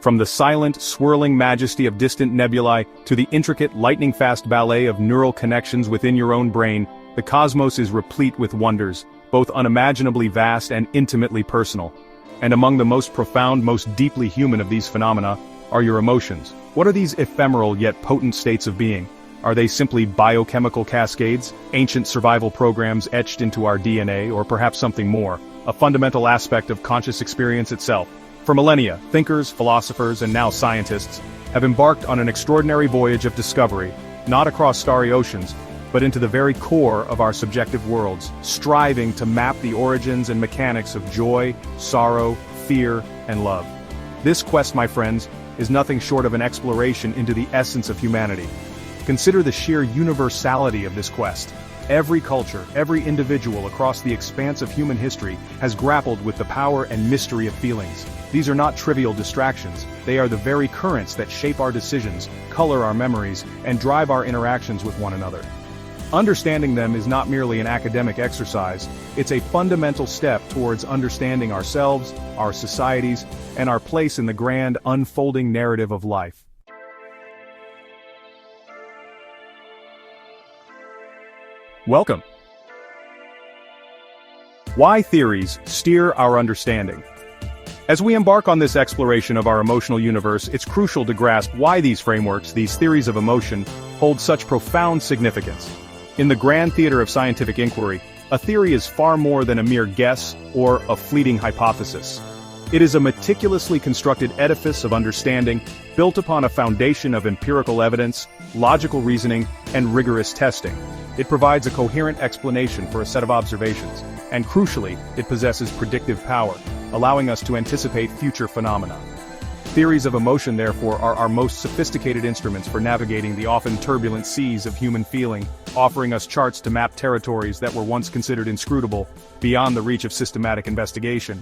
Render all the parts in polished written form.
From the silent, swirling majesty of distant nebulae to the intricate, lightning-fast ballet of neural connections within your own brain, the cosmos is replete with wonders, both unimaginably vast and intimately personal. And among the most profound, most deeply human of these phenomena are your emotions. What are these ephemeral yet potent states of being? Are they simply biochemical cascades, ancient survival programs etched into our DNA, or perhaps something more, a fundamental aspect of conscious experience itself? For millennia, thinkers, philosophers, and now scientists have embarked on an extraordinary voyage of discovery, not across starry oceans, but into the very core of our subjective worlds, striving to map the origins and mechanics of joy, sorrow, fear, and love. This quest, my friends, is nothing short of an exploration into the essence of humanity. Consider the sheer universality of this quest. Every culture, every individual across the expanse of human history has grappled with the power and mystery of feelings. These are not trivial distractions, they are the very currents that shape our decisions, color our memories, and drive our interactions with one another. Understanding them is not merely an academic exercise, it's a fundamental step towards understanding ourselves, our societies, and our place in the grand, unfolding narrative of life. Welcome. Why theories steer our understanding. As we embark on this exploration of our emotional universe, it's crucial to grasp why these frameworks, these theories of emotion, hold such profound significance. In the grand theater of scientific inquiry, a theory is far more than a mere guess or a fleeting hypothesis. It is a meticulously constructed edifice of understanding, built upon a foundation of empirical evidence, logical reasoning, and rigorous testing. It provides a coherent explanation for a set of observations, and crucially, it possesses predictive power, allowing us to anticipate future phenomena. Theories of emotion, therefore, are our most sophisticated instruments for navigating the often turbulent seas of human feeling, offering us charts to map territories that were once considered inscrutable, beyond the reach of systematic investigation.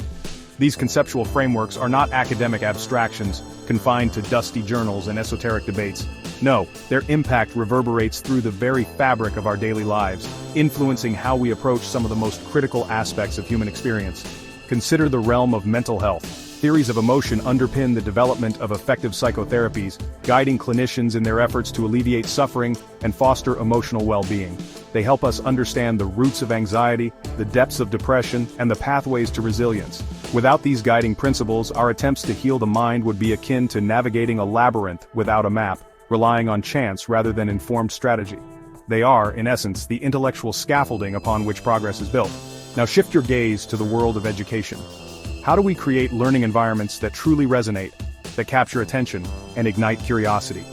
These conceptual frameworks are not academic abstractions, confined to dusty journals and esoteric debates. No, their impact reverberates through the very fabric of our daily lives, influencing how we approach some of the most critical aspects of human experience. Consider the realm of mental health. Theories of emotion underpin the development of effective psychotherapies, guiding clinicians in their efforts to alleviate suffering and foster emotional well-being. They help us understand the roots of anxiety, the depths of depression, and the pathways to resilience. Without these guiding principles, our attempts to heal the mind would be akin to navigating a labyrinth without a map, relying on chance rather than informed strategy. They are, in essence, the intellectual scaffolding upon which progress is built. Now shift your gaze to the world of education. How do we create learning environments that truly resonate, that capture attention, and ignite curiosity?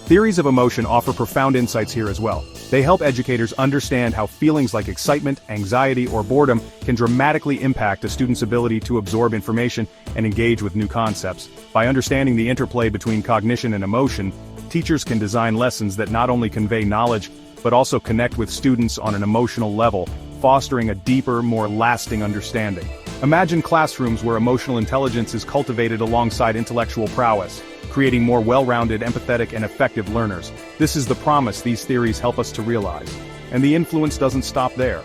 Theories of emotion offer profound insights here as well. They help educators understand how feelings like excitement, anxiety, or boredom can dramatically impact a student's ability to absorb information and engage with new concepts. By understanding the interplay between cognition and emotion, teachers can design lessons that not only convey knowledge, but also connect with students on an emotional level, fostering a deeper, more lasting understanding. Imagine classrooms where emotional intelligence is cultivated alongside intellectual prowess, creating more well-rounded, empathetic, and effective learners. This is the promise these theories help us to realize. And the influence doesn't stop there.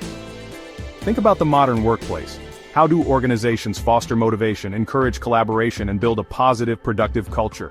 Think about the modern workplace. How do organizations foster motivation, encourage collaboration, and build a positive, productive culture?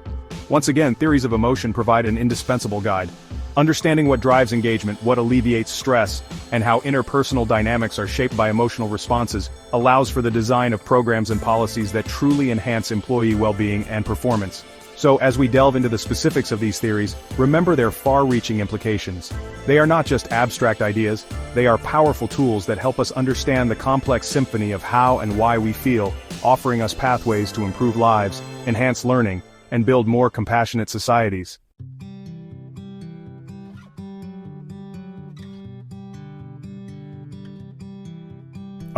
Once again, theories of emotion provide an indispensable guide. Understanding what drives engagement, what alleviates stress, and how interpersonal dynamics are shaped by emotional responses allows for the design of programs and policies that truly enhance employee well-being and performance. So, as we delve into the specifics of these theories, remember their far-reaching implications. They are not just abstract ideas, they are powerful tools that help us understand the complex symphony of how and why we feel, offering us pathways to improve lives, enhance learning, and build more compassionate societies.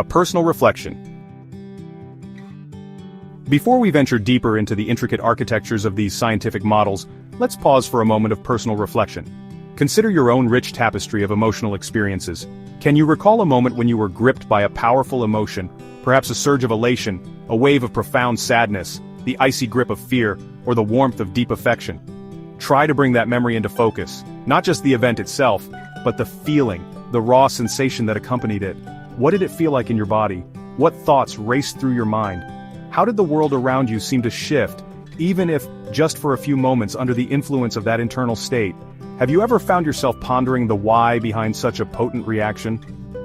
A personal reflection. Before we venture deeper into the intricate architectures of these scientific models, let's pause for a moment of personal reflection. Consider your own rich tapestry of emotional experiences. Can you recall a moment when you were gripped by a powerful emotion, perhaps a surge of elation, a wave of profound sadness, the icy grip of fear, or the warmth of deep affection? Try to bring that memory into focus, not just the event itself, but the feeling, the raw sensation that accompanied it. What did it feel like in your body? What thoughts raced through your mind? How did the world around you seem to shift, even if just for a few moments under the influence of that internal state. Have you ever found yourself pondering the why behind such a potent reaction?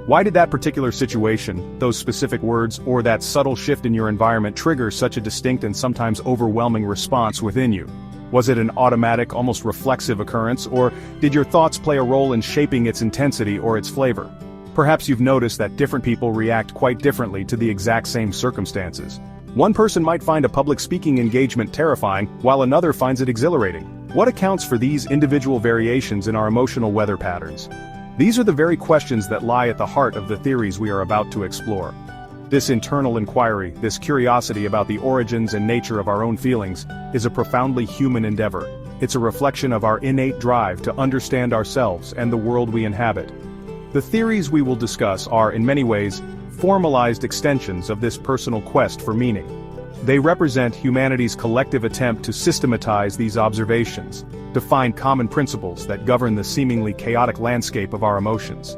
Why did that particular situation, those specific words, or that subtle shift in your environment trigger such a distinct and sometimes overwhelming response within you? Was it an automatic, almost reflexive occurrence, or did your thoughts play a role in shaping its intensity or its flavor? Perhaps you've noticed that different people react quite differently to the exact same circumstances. One person might find a public speaking engagement terrifying, while another finds it exhilarating. What accounts for these individual variations in our emotional weather patterns? These are the very questions that lie at the heart of the theories we are about to explore. This internal inquiry, this curiosity about the origins and nature of our own feelings, is a profoundly human endeavor. It's a reflection of our innate drive to understand ourselves and the world we inhabit. The theories we will discuss are, in many ways, formalized extensions of this personal quest for meaning. They represent humanity's collective attempt to systematize these observations, to find common principles that govern the seemingly chaotic landscape of our emotions.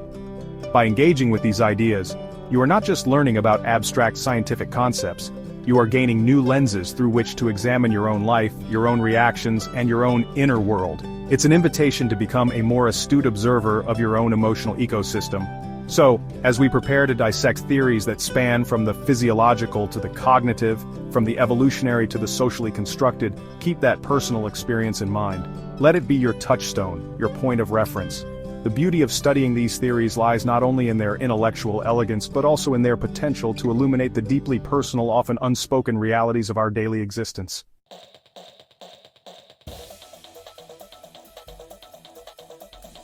By engaging with these ideas, you are not just learning about abstract scientific concepts, you are gaining new lenses through which to examine your own life, your own reactions, and your own inner world. It's an invitation to become a more astute observer of your own emotional ecosystem. So, as we prepare to dissect theories that span from the physiological to the cognitive, from the evolutionary to the socially constructed, keep that personal experience in mind. Let it be your touchstone, your point of reference. The beauty of studying these theories lies not only in their intellectual elegance but also in their potential to illuminate the deeply personal, often unspoken realities of our daily existence.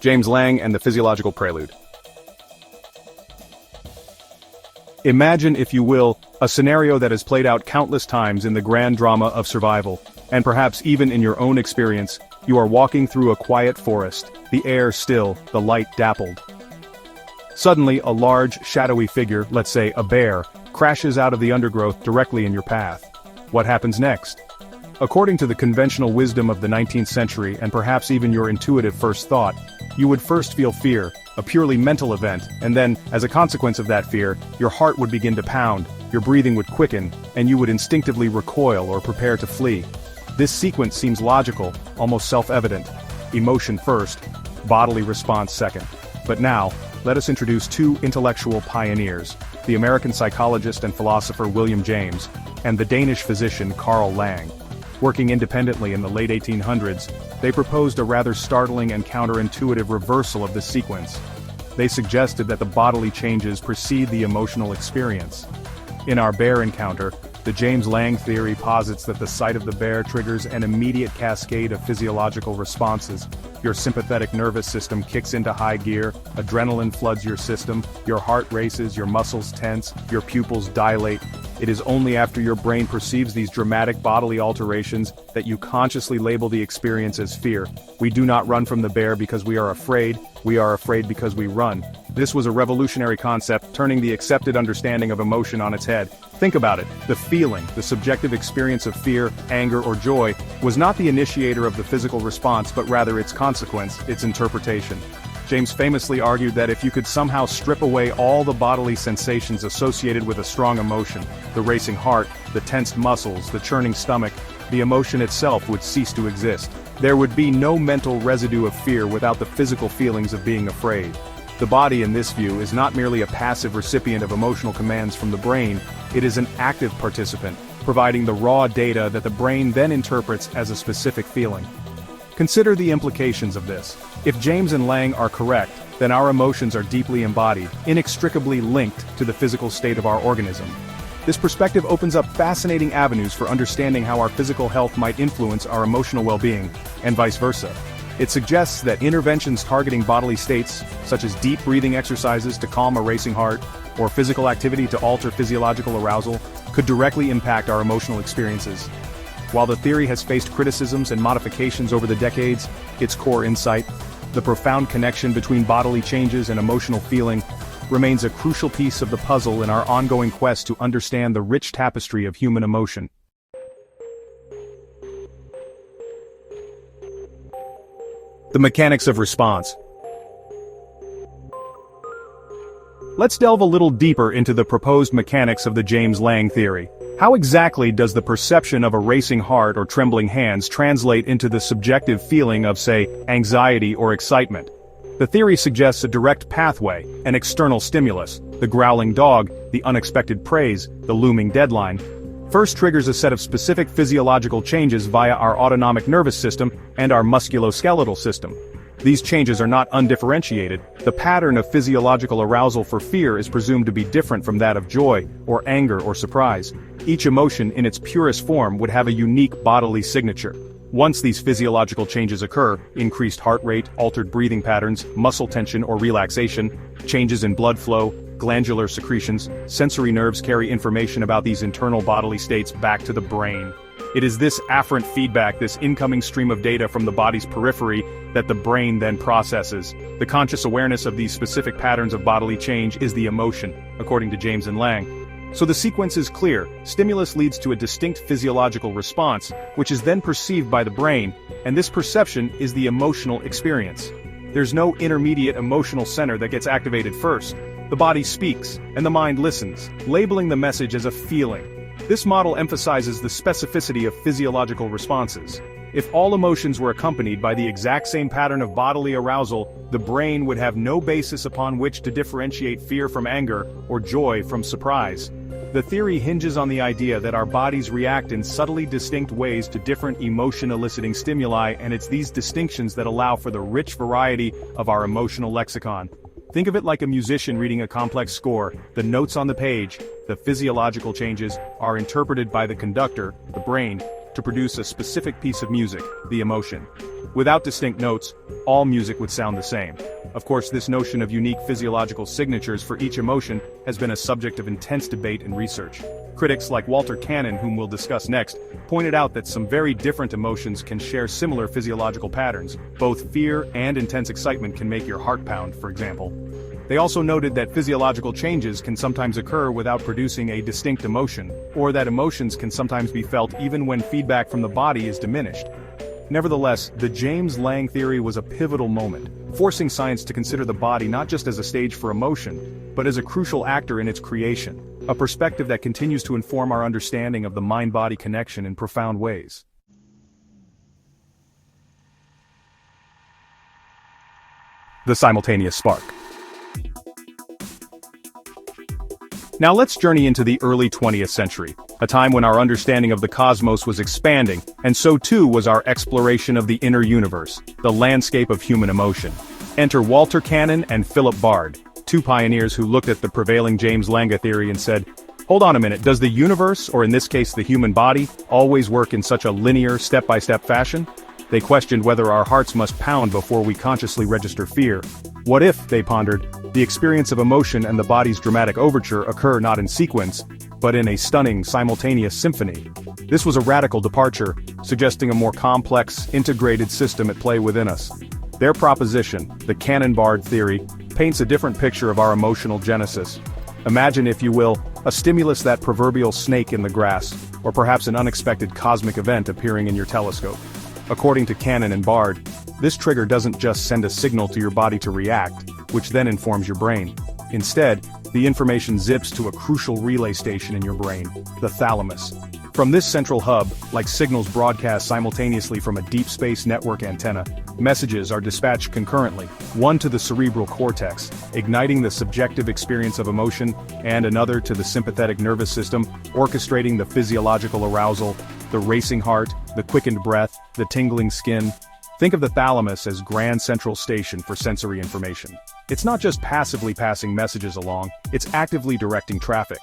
James-Lange and the Physiological Prelude. Imagine, if you will, a scenario that has played out countless times in the grand drama of survival, and perhaps even in your own experience. You are walking through a quiet forest, the air still, the light dappled. Suddenly, a large, shadowy figure, let's say a bear, crashes out of the undergrowth directly in your path. What happens next? According to the conventional wisdom of the 19th century, and perhaps even your intuitive first thought, you would first feel fear, a purely mental event, and then, as a consequence of that fear, your heart would begin to pound, your breathing would quicken, and you would instinctively recoil or prepare to flee. This sequence seems logical, almost self-evident. Emotion first, bodily response second. But now, let us introduce two intellectual pioneers, the American psychologist and philosopher William James, and the Danish physician Charles Darwin. Working independently in the late 1800s, they proposed a rather startling and counterintuitive reversal of this sequence. They suggested that the bodily changes precede the emotional experience. In our bear encounter, the James-Lange theory posits that the sight of the bear triggers an immediate cascade of physiological responses. Your sympathetic nervous system kicks into high gear, adrenaline floods your system, your heart races, your muscles tense, your pupils dilate. It is only after your brain perceives these dramatic bodily alterations that you consciously label the experience as fear. We do not run from the bear because we are afraid because we run. This was a revolutionary concept, turning the accepted understanding of emotion on its head. Think about it. The feeling, the subjective experience of fear, anger, or joy, was not the initiator of the physical response but rather its consequence, its interpretation. James famously argued that if you could somehow strip away all the bodily sensations associated with a strong emotion, the racing heart, the tensed muscles, the churning stomach, the emotion itself would cease to exist. There would be no mental residue of fear without the physical feelings of being afraid. The body in this view is not merely a passive recipient of emotional commands from the brain, it is an active participant, providing the raw data that the brain then interprets as a specific feeling. Consider the implications of this. If James and Lange are correct, then our emotions are deeply embodied, inextricably linked to the physical state of our organism. This perspective opens up fascinating avenues for understanding how our physical health might influence our emotional well-being, and vice versa. It suggests that interventions targeting bodily states, such as deep breathing exercises to calm a racing heart, or physical activity to alter physiological arousal, could directly impact our emotional experiences. While the theory has faced criticisms and modifications over the decades, its core insight, the profound connection between bodily changes and emotional feeling, remains a crucial piece of the puzzle in our ongoing quest to understand the rich tapestry of human emotion. The mechanics of response. Let's delve a little deeper into the proposed mechanics of the James-Lange theory. How exactly does the perception of a racing heart or trembling hands translate into the subjective feeling of, say, anxiety or excitement? The theory suggests a direct pathway, an external stimulus, the growling dog, the unexpected praise, the looming deadline, first triggers a set of specific physiological changes via our autonomic nervous system and our musculoskeletal system. These changes are not undifferentiated. The pattern of physiological arousal for fear is presumed to be different from that of joy, or anger, or surprise. Each emotion in its purest form would have a unique bodily signature. Once these physiological changes occur, increased heart rate, altered breathing patterns, muscle tension or relaxation, changes in blood flow, glandular secretions, sensory nerves carry information about these internal bodily states back to the brain. It is this afferent feedback, this incoming stream of data from the body's periphery, that the brain then processes. The conscious awareness of these specific patterns of bodily change is the emotion, according to James-Lange. So the sequence is clear. Stimulus leads to a distinct physiological response, which is then perceived by the brain, and this perception is the emotional experience. There's no intermediate emotional center that gets activated first. The body speaks, and the mind listens, labeling the message as a feeling. This model emphasizes the specificity of physiological responses. If all emotions were accompanied by the exact same pattern of bodily arousal, the brain would have no basis upon which to differentiate fear from anger or joy from surprise. The theory hinges on the idea that our bodies react in subtly distinct ways to different emotion-eliciting stimuli, and it's these distinctions that allow for the rich variety of our emotional lexicon. Think of it like a musician reading a complex score. The notes on the page, the physiological changes, are interpreted by the conductor, the brain, to produce a specific piece of music, the emotion. Without distinct notes, all music would sound the same. Of course, this notion of unique physiological signatures for each emotion has been a subject of intense debate and research. Critics like Walter Cannon, whom we'll discuss next, pointed out that some very different emotions can share similar physiological patterns. Both fear and intense excitement can make your heart pound, for example. They also noted that physiological changes can sometimes occur without producing a distinct emotion, or that emotions can sometimes be felt even when feedback from the body is diminished. Nevertheless, the James-Lange theory was a pivotal moment, forcing science to consider the body not just as a stage for emotion, but as a crucial actor in its creation, a perspective that continues to inform our understanding of the mind-body connection in profound ways. The simultaneous spark. Now let's journey into the early 20th century, a time when our understanding of the cosmos was expanding, and so too was our exploration of the inner universe, the landscape of human emotion. Enter Walter Cannon and Philip Bard, two pioneers who looked at the prevailing James-Lange theory and said, hold on a minute, does the universe, or in this case the human body, always work in such a linear, step-by-step fashion? They questioned whether our hearts must pound before we consciously register fear. What if, they pondered, the experience of emotion and the body's dramatic overture occur not in sequence, but in a stunning, simultaneous symphony? This was a radical departure, suggesting a more complex, integrated system at play within us. Their proposition, the Cannon-Bard theory, paints a different picture of our emotional genesis. Imagine, if you will, a stimulus, that proverbial snake in the grass, or perhaps an unexpected cosmic event appearing in your telescope. According to Cannon and Bard, this trigger doesn't just send a signal to your body to react, which then informs your brain. Instead, the information zips to a crucial relay station in your brain, the thalamus. From this central hub, like signals broadcast simultaneously from a deep space network antenna, messages are dispatched concurrently, one to the cerebral cortex, igniting the subjective experience of emotion, and another to the sympathetic nervous system, orchestrating the physiological arousal, the racing heart, the quickened breath, the tingling skin. Think of the thalamus as grand central station for sensory information. It's not just passively passing messages along, it's actively directing traffic.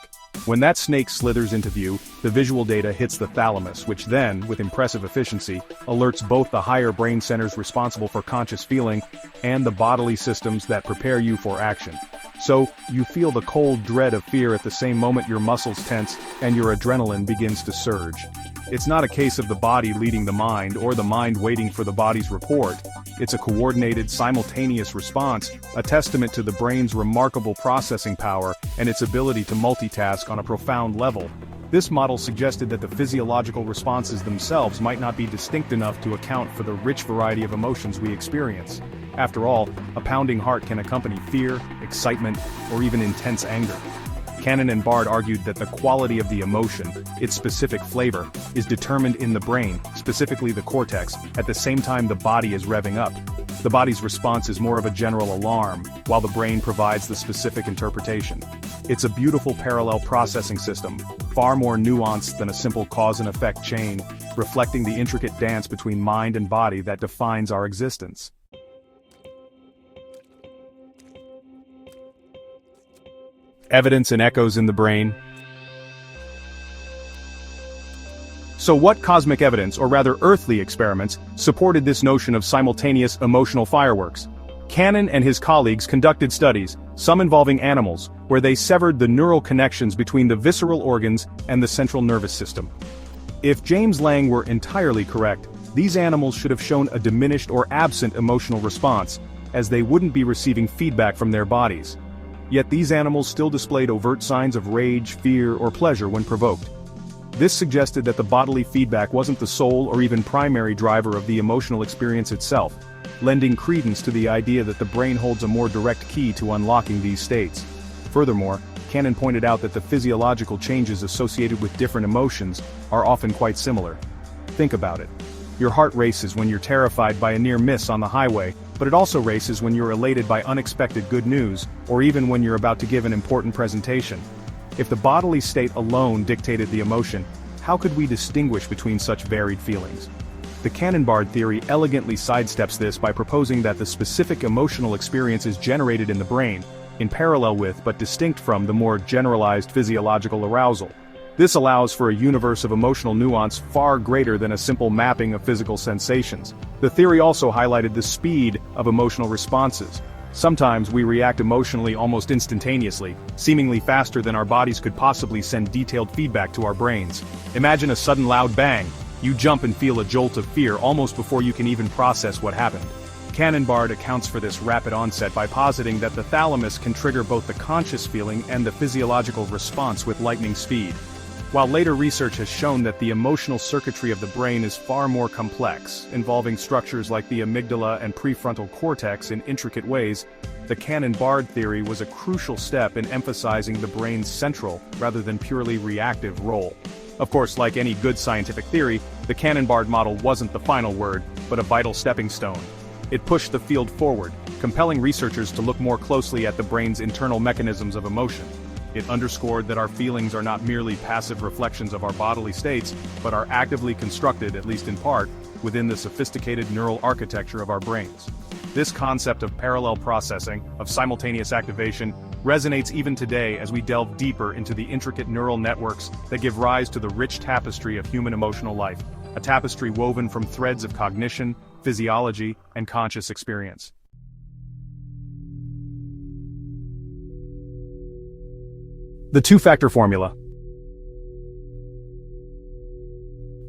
When that snake slithers into view, the visual data hits the thalamus, which then, with impressive efficiency, alerts both the higher brain centers responsible for conscious feeling and the bodily systems that prepare you for action. So, you feel the cold dread of fear at the same moment your muscles tense and your adrenaline begins to surge. It's not a case of the body leading the mind or the mind waiting for the body's report. It's a coordinated, simultaneous response, a testament to the brain's remarkable processing power and its ability to multitask on a profound level. This model suggested that the physiological responses themselves might not be distinct enough to account for the rich variety of emotions we experience. After all, a pounding heart can accompany fear, excitement, or even intense anger. Cannon and Bard argued that the quality of the emotion, its specific flavor, is determined in the brain, specifically the cortex, at the same time the body is revving up. The body's response is more of a general alarm, while the brain provides the specific interpretation. It's a beautiful parallel processing system, far more nuanced than a simple cause and effect chain, reflecting the intricate dance between mind and body that defines our existence. Evidence and echoes in the brain. So what cosmic evidence, or rather earthly experiments, supported this notion of simultaneous emotional fireworks? Cannon and his colleagues conducted studies, some involving animals, where they severed the neural connections between the visceral organs and the central nervous system. If James-Lange were entirely correct, these animals should have shown a diminished or absent emotional response, as they wouldn't be receiving feedback from their bodies. Yet these animals still displayed overt signs of rage, fear, or pleasure when provoked. This suggested that the bodily feedback wasn't the sole or even primary driver of the emotional experience itself, lending credence to the idea that the brain holds a more direct key to unlocking these states. Furthermore, Cannon pointed out that the physiological changes associated with different emotions are often quite similar. Think about it. Your heart races when you're terrified by a near miss on the highway, but it also races when you're elated by unexpected good news, or even when you're about to give an important presentation. If the bodily state alone dictated the emotion, how could we distinguish between such varied feelings? The Cannon-Bard theory elegantly sidesteps this by proposing that the specific emotional experience is generated in the brain, in parallel with but distinct from the more generalized physiological arousal. This allows for a universe of emotional nuance far greater than a simple mapping of physical sensations. The theory also highlighted the speed of emotional responses. Sometimes we react emotionally almost instantaneously, seemingly faster than our bodies could possibly send detailed feedback to our brains. Imagine a sudden loud bang. You jump and feel a jolt of fear almost before you can even process what happened. Cannon-Bard accounts for this rapid onset by positing that the thalamus can trigger both the conscious feeling and the physiological response with lightning speed. While later research has shown that the emotional circuitry of the brain is far more complex, involving structures like the amygdala and prefrontal cortex in intricate ways, the Cannon-Bard theory was a crucial step in emphasizing the brain's central, rather than purely reactive role. Of course, like any good scientific theory, the Cannon-Bard model wasn't the final word, but a vital stepping stone. It pushed the field forward, compelling researchers to look more closely at the brain's internal mechanisms of emotion. It underscored that our feelings are not merely passive reflections of our bodily states, but are actively constructed, at least in part, within the sophisticated neural architecture of our brains. This concept of parallel processing, of simultaneous activation, resonates even today as we delve deeper into the intricate neural networks that give rise to the rich tapestry of human emotional life, a tapestry woven from threads of cognition, physiology, and conscious experience. The two-factor formula.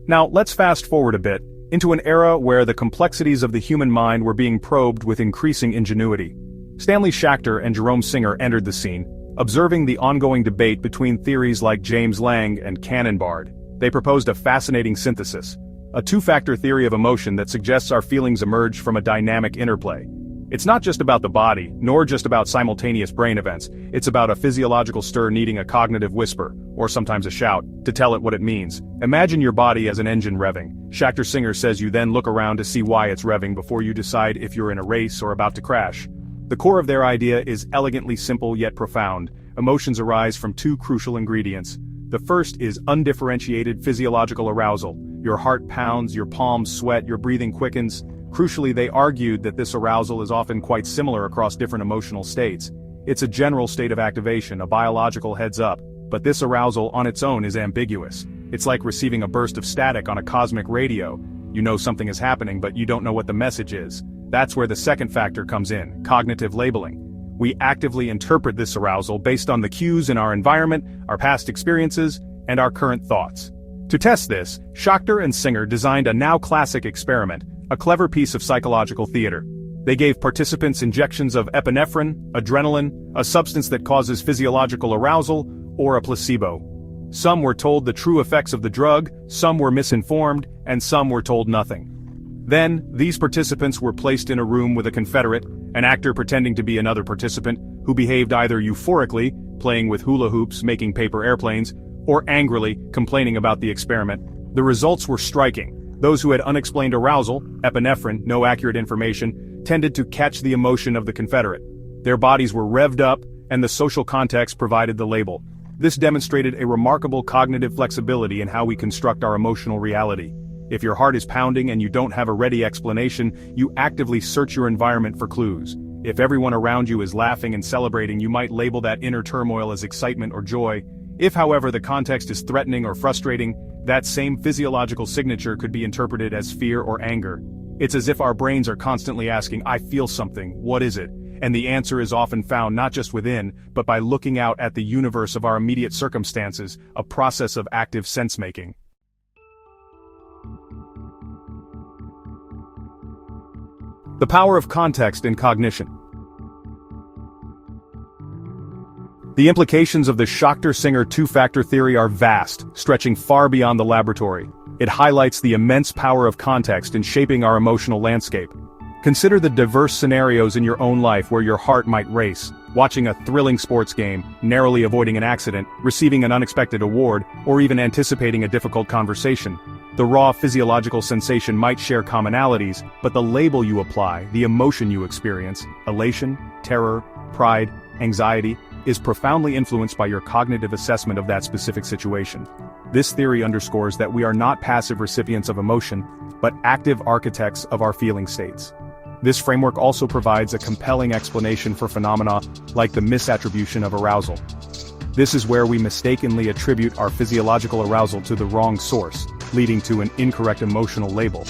Now, let's fast forward a bit, into an era where the complexities of the human mind were being probed with increasing ingenuity. Stanley Schachter and Jerome-Singer entered the scene, observing the ongoing debate between theories like James-Lange and Cannon-Bard. They proposed a fascinating synthesis, a two-factor theory of emotion that suggests our feelings emerge from a dynamic interplay. It's not just about the body, nor just about simultaneous brain events. It's about a physiological stir needing a cognitive whisper, or sometimes a shout, to tell it what it means. Imagine your body as an engine revving. Schachter-Singer says you then look around to see why it's revving before you decide if you're in a race or about to crash. The core of their idea is elegantly simple yet profound. Emotions arise from two crucial ingredients. The first is undifferentiated physiological arousal. Your heart pounds, your palms sweat, your breathing quickens. Crucially, they argued that this arousal is often quite similar across different emotional states. It's a general state of activation, a biological heads-up, but this arousal on its own is ambiguous. It's like receiving a burst of static on a cosmic radio. You know something is happening, but you don't know what the message is. That's where the second factor comes in, cognitive labeling. We actively interpret this arousal based on the cues in our environment, our past experiences, and our current thoughts. To test this, Schachter and Singer designed a now-classic experiment, a clever piece of psychological theater. They gave participants injections of epinephrine, adrenaline, a substance that causes physiological arousal, or a placebo. Some were told the true effects of the drug, some were misinformed, and some were told nothing. Then, these participants were placed in a room with a confederate, an actor pretending to be another participant, who behaved either euphorically, playing with hula hoops, making paper airplanes, or angrily complaining about the experiment. The results were striking. Those who had unexplained arousal, epinephrine, no accurate information, tended to catch the emotion of the confederate. Their bodies were revved up, and the social context provided the label. This demonstrated a remarkable cognitive flexibility in how we construct our emotional reality. If your heart is pounding and you don't have a ready explanation, you actively search your environment for clues. If everyone around you is laughing and celebrating, you might label that inner turmoil as excitement or joy. If, however, the context is threatening or frustrating, that same physiological signature could be interpreted as fear or anger. It's as if our brains are constantly asking, "I feel something, what is it?" And the answer is often found not just within, but by looking out at the universe of our immediate circumstances, a process of active sense-making. The power of context in cognition. The implications of the Schachter-Singer two-factor theory are vast, stretching far beyond the laboratory. It highlights the immense power of context in shaping our emotional landscape. Consider the diverse scenarios in your own life where your heart might race, watching a thrilling sports game, narrowly avoiding an accident, receiving an unexpected award, or even anticipating a difficult conversation. The raw physiological sensation might share commonalities, but the label you apply, the emotion you experience, elation, terror, pride, anxiety, is profoundly influenced by your cognitive assessment of that specific situation. This theory underscores that we are not passive recipients of emotion, but active architects of our feeling states. This framework also provides a compelling explanation for phenomena like the misattribution of arousal. This is where we mistakenly attribute our physiological arousal to the wrong source, leading to an incorrect emotional label.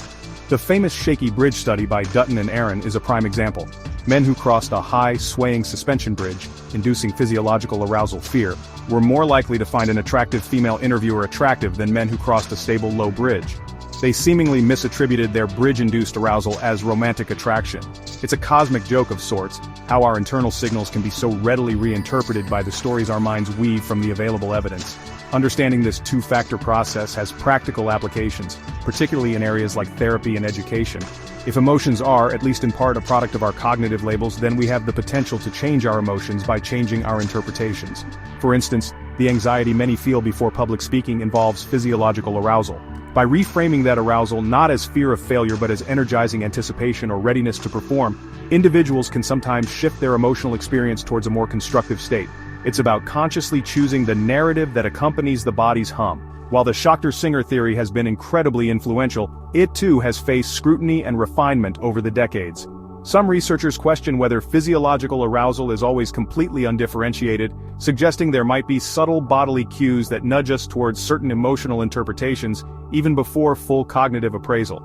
The famous shaky bridge study by Dutton and Aaron is a prime example. Men who crossed a high, swaying suspension bridge, inducing physiological arousal fear, were more likely to find an attractive female interviewer attractive than men who crossed a stable, low bridge. They seemingly misattributed their bridge-induced arousal as romantic attraction. It's a cosmic joke of sorts, how our internal signals can be so readily reinterpreted by the stories our minds weave from the available evidence. Understanding this two-factor process has practical applications, particularly in areas like therapy and education. If emotions are, at least in part, a product of our cognitive labels, then we have the potential to change our emotions by changing our interpretations. For instance, the anxiety many feel before public speaking involves physiological arousal. By reframing that arousal not as fear of failure but as energizing anticipation or readiness to perform, individuals can sometimes shift their emotional experience towards a more constructive state. It's about consciously choosing the narrative that accompanies the body's hum. While the Schachter-Singer theory has been incredibly influential, it too has faced scrutiny and refinement over the decades. Some researchers question whether physiological arousal is always completely undifferentiated, suggesting there might be subtle bodily cues that nudge us towards certain emotional interpretations, even before full cognitive appraisal.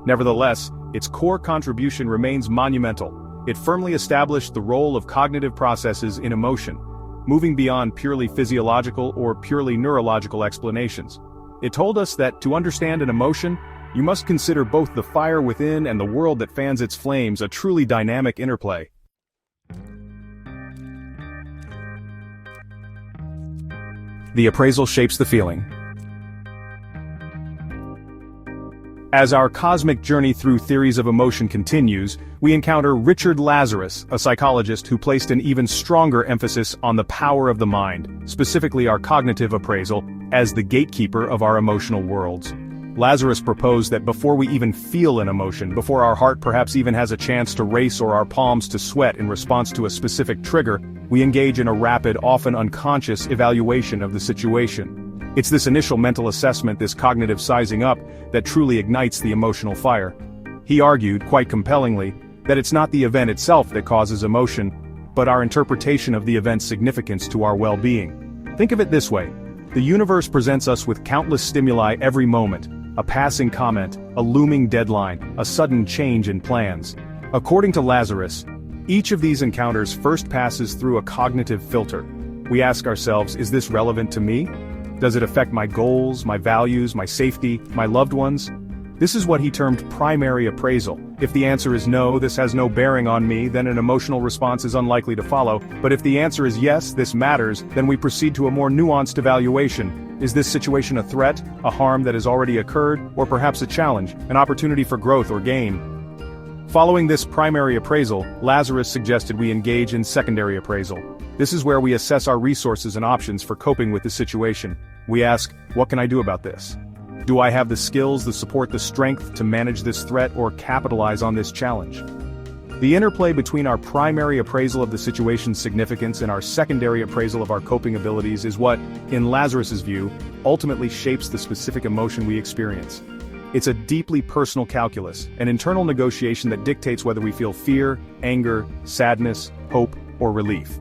Nevertheless, its core contribution remains monumental. It firmly established the role of cognitive processes in emotion, moving beyond purely physiological or purely neurological explanations. It told us that to understand an emotion, you must consider both the fire within and the world that fans its flames, a truly dynamic interplay. The appraisal shapes the feeling. As our cosmic journey through theories of emotion continues, we encounter Richard Lazarus, a psychologist who placed an even stronger emphasis on the power of the mind, specifically our cognitive appraisal, as the gatekeeper of our emotional worlds. Lazarus proposed that before we even feel an emotion, before our heart perhaps even has a chance to race or our palms to sweat in response to a specific trigger, we engage in a rapid, often unconscious evaluation of the situation. It's this initial mental assessment, this cognitive sizing up, that truly ignites the emotional fire. He argued, quite compellingly, that it's not the event itself that causes emotion, but our interpretation of the event's significance to our well-being. Think of it this way. The universe presents us with countless stimuli every moment. A passing comment, a looming deadline, a sudden change in plans. According to Lazarus, each of these encounters first passes through a cognitive filter. We ask ourselves, is this relevant to me? Does it affect my goals, my values, my safety, my loved ones? This is what he termed primary appraisal. If the answer is no, this has no bearing on me, then an emotional response is unlikely to follow. But if the answer is yes, this matters, then we proceed to a more nuanced evaluation. Is this situation a threat, a harm that has already occurred, or perhaps a challenge, an opportunity for growth or gain? Following this primary appraisal, Lazarus suggested we engage in secondary appraisal. This is where we assess our resources and options for coping with the situation. We ask, what can I do about this? Do I have the skills, the support, the strength to manage this threat or capitalize on this challenge? The interplay between our primary appraisal of the situation's significance and our secondary appraisal of our coping abilities is what, in Lazarus's view, ultimately shapes the specific emotion we experience. It's a deeply personal calculus, an internal negotiation that dictates whether we feel fear, anger, sadness, hope, or relief.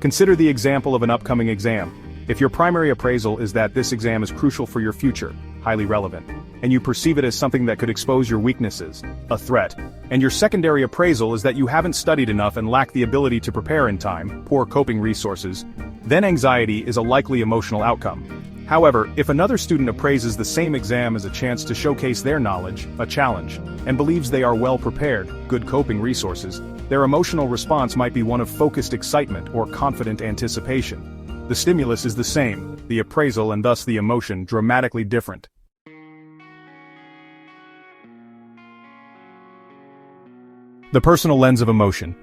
Consider the example of an upcoming exam. If your primary appraisal is that this exam is crucial for your future, highly relevant, and you perceive it as something that could expose your weaknesses, a threat, and your secondary appraisal is that you haven't studied enough and lack the ability to prepare in time, poor coping resources, then anxiety is a likely emotional outcome. However, if another student appraises the same exam as a chance to showcase their knowledge, a challenge, and believes they are well prepared, good coping resources, their emotional response might be one of focused excitement or confident anticipation. The stimulus is the same, the appraisal and thus the emotion dramatically different. The personal lens of emotion.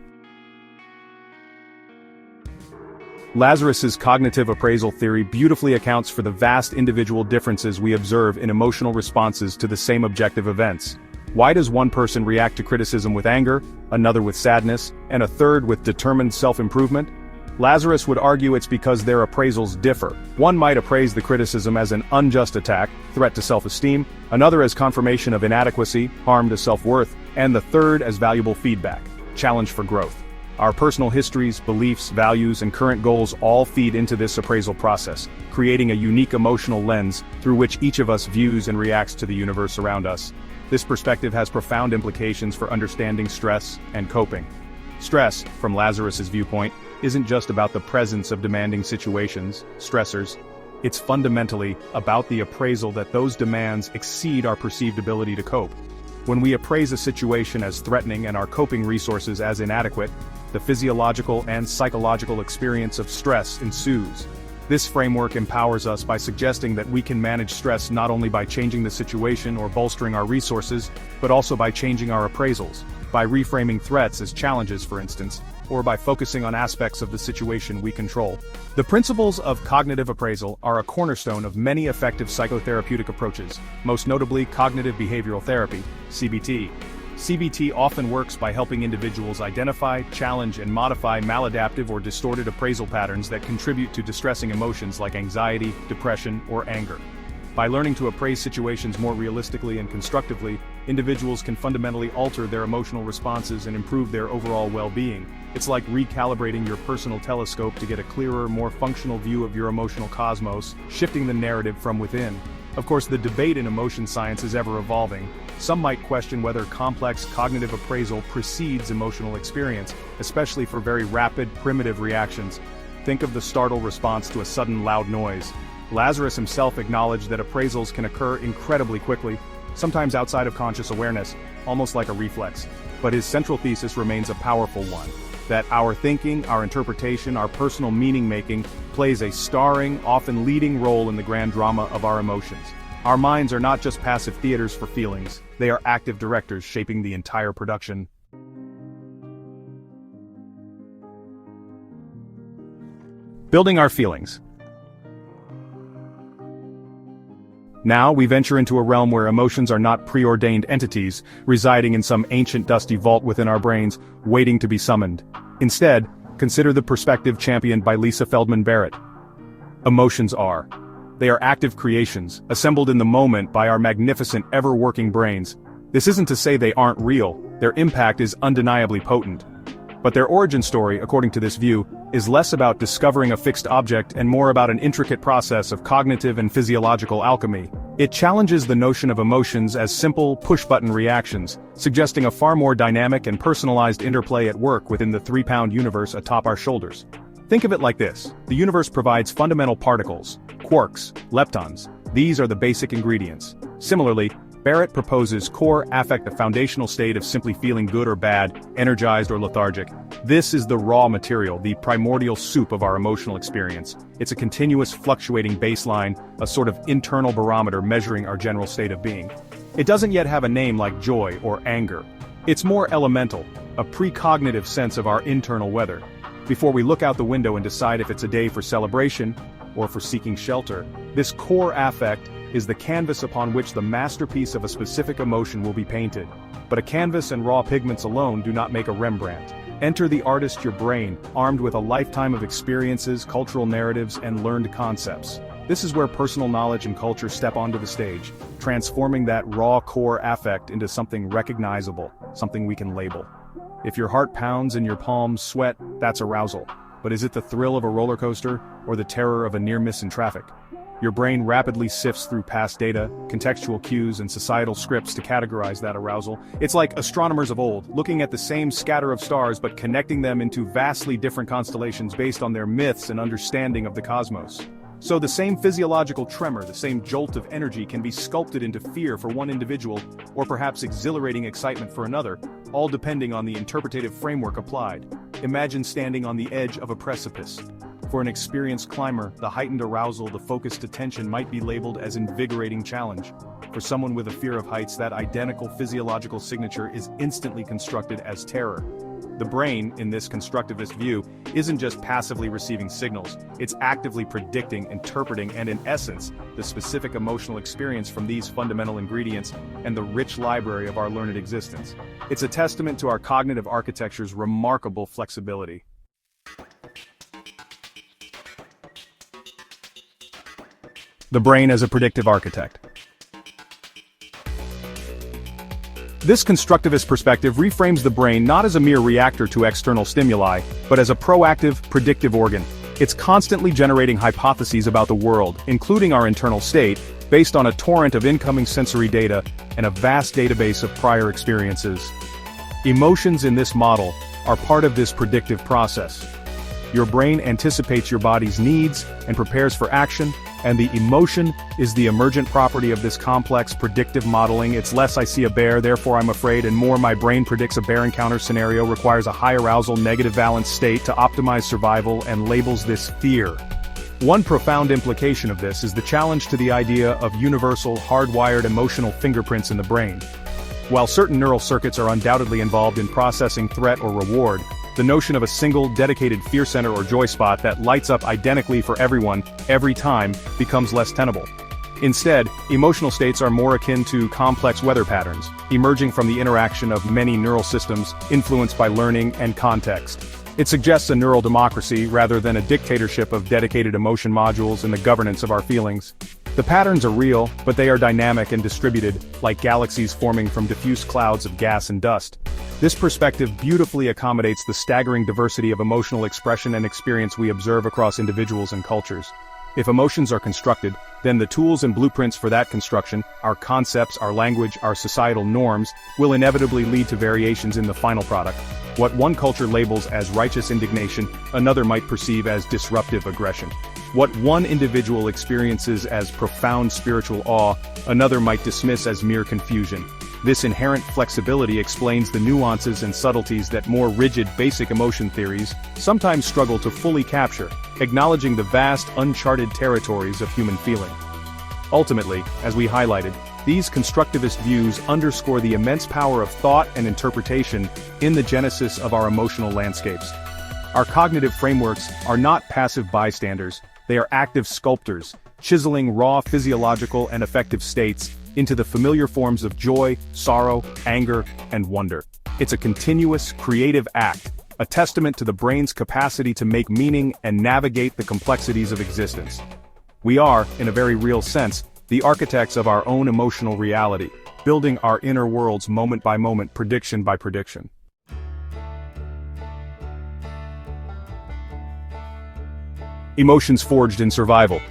Lazarus's cognitive appraisal theory beautifully accounts for the vast individual differences we observe in emotional responses to the same objective events. Why does one person react to criticism with anger, another with sadness, and a third with determined self-improvement? Lazarus would argue it's because their appraisals differ. One might appraise the criticism as an unjust attack, threat to self-esteem, another as confirmation of inadequacy, harm to self-worth, and the third as valuable feedback, challenge for growth. Our personal histories, beliefs, values, and current goals all feed into this appraisal process, creating a unique emotional lens through which each of us views and reacts to the universe around us. This perspective has profound implications for understanding stress and coping. Stress, from Lazarus's viewpoint, isn't just about the presence of demanding situations, stressors. It's fundamentally about the appraisal that those demands exceed our perceived ability to cope. When we appraise a situation as threatening and our coping resources as inadequate, the physiological and psychological experience of stress ensues. This framework empowers us by suggesting that we can manage stress not only by changing the situation or bolstering our resources, but also by changing our appraisals, by reframing threats as challenges, for instance, or by focusing on aspects of the situation we control. The principles of cognitive appraisal are a cornerstone of many effective psychotherapeutic approaches, most notably cognitive behavioral therapy, CBT. CBT often works by helping individuals identify, challenge, and modify maladaptive or distorted appraisal patterns that contribute to distressing emotions like anxiety, depression, or anger. By learning to appraise situations more realistically and constructively, individuals can fundamentally alter their emotional responses and improve their overall well-being. It's like recalibrating your personal telescope to get a clearer, more functional view of your emotional cosmos, shifting the narrative from within. Of course, the debate in emotion science is ever evolving. Some might question whether complex cognitive appraisal precedes emotional experience, especially for very rapid, primitive reactions. Think of the startle response to a sudden loud noise. Lazarus himself acknowledged that appraisals can occur incredibly quickly, sometimes outside of conscious awareness, almost like a reflex. But his central thesis remains a powerful one, that our thinking, our interpretation, our personal meaning-making plays a starring, often leading role in the grand drama of our emotions. Our minds are not just passive theaters for feelings, they are active directors shaping the entire production. Building our feelings. Now we venture into a realm where emotions are not preordained entities, residing in some ancient dusty vault within our brains, waiting to be summoned. Instead, consider the perspective championed by Lisa Feldman Barrett. Emotions are. They are active creations, assembled in the moment by our magnificent, ever-working brains. This isn't to say they aren't real, their impact is undeniably potent. But their origin story, according to this view, is less about discovering a fixed object and more about an intricate process of cognitive and physiological alchemy. It challenges the notion of emotions as simple, push-button reactions, suggesting a far more dynamic and personalized interplay at work within the 3-pound universe atop our shoulders. Think of it like this: the universe provides fundamental particles, quarks, leptons. These are the basic ingredients. Similarly, Barrett proposes core affect, a foundational state of simply feeling good or bad, energized or lethargic. This is the raw material, the primordial soup of our emotional experience. It's a continuous fluctuating baseline, a sort of internal barometer measuring our general state of being. It doesn't yet have a name like joy or anger. It's more elemental, a precognitive sense of our internal weather. before we look out the window and decide if it's a day for celebration or for seeking shelter. This core affect is the canvas upon which the masterpiece of a specific emotion will be painted. But a canvas and raw pigments alone do not make a Rembrandt. Enter the artist, your brain, armed with a lifetime of experiences, cultural narratives, and learned concepts. This is where personal knowledge and culture step onto the stage, transforming that raw core affect into something recognizable, something we can label. If your heart pounds and your palms sweat, that's arousal. But is it the thrill of a roller coaster, or the terror of a near miss in traffic? Your brain rapidly sifts through past data, contextual cues, and societal scripts to categorize that arousal. It's like astronomers of old, looking at the same scatter of stars but connecting them into vastly different constellations based on their myths and understanding of the cosmos. So the same physiological tremor, the same jolt of energy can be sculpted into fear for one individual, or perhaps exhilarating excitement for another, all depending on the interpretative framework applied. Imagine standing on the edge of a precipice. For an experienced climber, the heightened arousal, the focused attention might be labeled as invigorating challenge. For someone with a fear of heights, that identical physiological signature is instantly constructed as terror. The brain, in this constructivist view, isn't just passively receiving signals, it's actively predicting, interpreting, and in essence, the specific emotional experience from these fundamental ingredients and the rich library of our learned existence. It's a testament to our cognitive architecture's remarkable flexibility. The brain as a predictive architect. This constructivist perspective reframes the brain not as a mere reactor to external stimuli, but as a proactive, predictive organ. It's constantly generating hypotheses about the world, including our internal state, based on a torrent of incoming sensory data and a vast database of prior experiences. Emotions in this model are part of this predictive process. Your brain anticipates your body's needs and prepares for action, and the emotion is the emergent property of this complex predictive modeling. It's less I see a bear, therefore I'm afraid, and more my brain predicts a bear encounter scenario requires a high arousal negative valence state to optimize survival and labels this fear. One profound implication of this is the challenge to the idea of universal, hardwired emotional fingerprints in the brain. While certain neural circuits are undoubtedly involved in processing threat or reward, the notion of a single, dedicated fear center or joy spot that lights up identically for everyone, every time, becomes less tenable. Instead, emotional states are more akin to complex weather patterns, emerging from the interaction of many neural systems, influenced by learning and context. It suggests a neural democracy rather than a dictatorship of dedicated emotion modules in the governance of our feelings. The patterns are real, but they are dynamic and distributed, like galaxies forming from diffuse clouds of gas and dust. This perspective beautifully accommodates the staggering diversity of emotional expression and experience we observe across individuals and cultures. If emotions are constructed, then the tools and blueprints for that construction, our concepts, our language, our societal norms, will inevitably lead to variations in the final product. What one culture labels as righteous indignation, another might perceive as disruptive aggression. What one individual experiences as profound spiritual awe, another might dismiss as mere confusion. This inherent flexibility explains the nuances and subtleties that more rigid basic emotion theories sometimes struggle to fully capture, acknowledging the vast uncharted territories of human feeling. Ultimately, as we highlighted, these constructivist views underscore the immense power of thought and interpretation in the genesis of our emotional landscapes. Our cognitive frameworks are not passive bystanders, they are active sculptors, chiseling raw physiological and affective states into the familiar forms of joy, sorrow, anger, and wonder. It's a continuous, creative act, a testament to the brain's capacity to make meaning and navigate the complexities of existence. We are, in a very real sense, the architects of our own emotional reality, building our inner worlds moment by moment, prediction by prediction. Emotions forged in survival.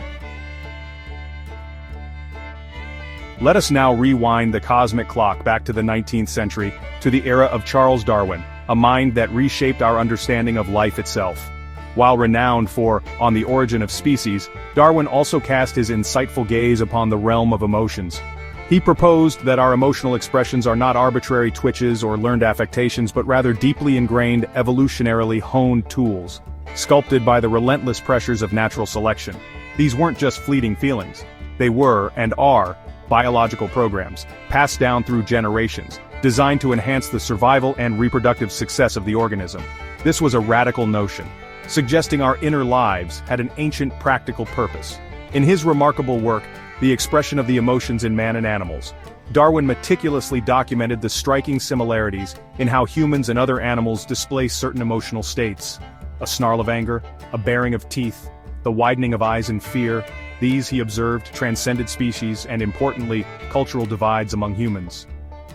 Let us now rewind the cosmic clock back to the 19th century, to the era of Charles Darwin, a mind that reshaped our understanding of life itself. While renowned for On the Origin of Species, Darwin also cast his insightful gaze upon the realm of emotions. He proposed that our emotional expressions are not arbitrary twitches or learned affectations but rather deeply ingrained, evolutionarily honed tools, sculpted by the relentless pressures of natural selection. These weren't just fleeting feelings. They were, and are, biological programs, passed down through generations, designed to enhance the survival and reproductive success of the organism. This was a radical notion. suggesting our inner lives had an ancient practical purpose. In his remarkable work, The Expression of the Emotions in Man and Animals, Darwin meticulously documented the striking similarities in how humans and other animals display certain emotional states. A snarl of anger, a baring of teeth, the widening of eyes in fear, these, he observed, transcended species and, importantly, cultural divides among humans.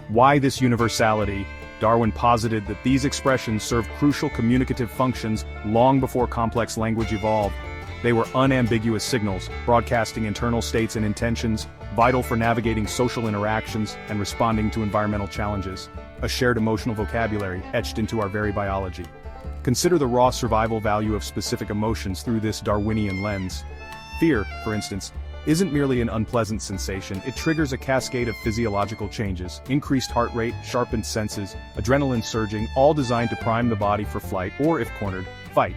Why this universality? Darwin posited that these expressions served crucial communicative functions long before complex language evolved. They were unambiguous signals, broadcasting internal states and intentions, vital for navigating social interactions and responding to environmental challenges. A shared emotional vocabulary etched into our very biology. Consider the raw survival value of specific emotions through this Darwinian lens. Fear, for instance, isn't merely an unpleasant sensation, it triggers a cascade of physiological changes, increased heart rate, sharpened senses, adrenaline surging, all designed to prime the body for flight or, if cornered, fight.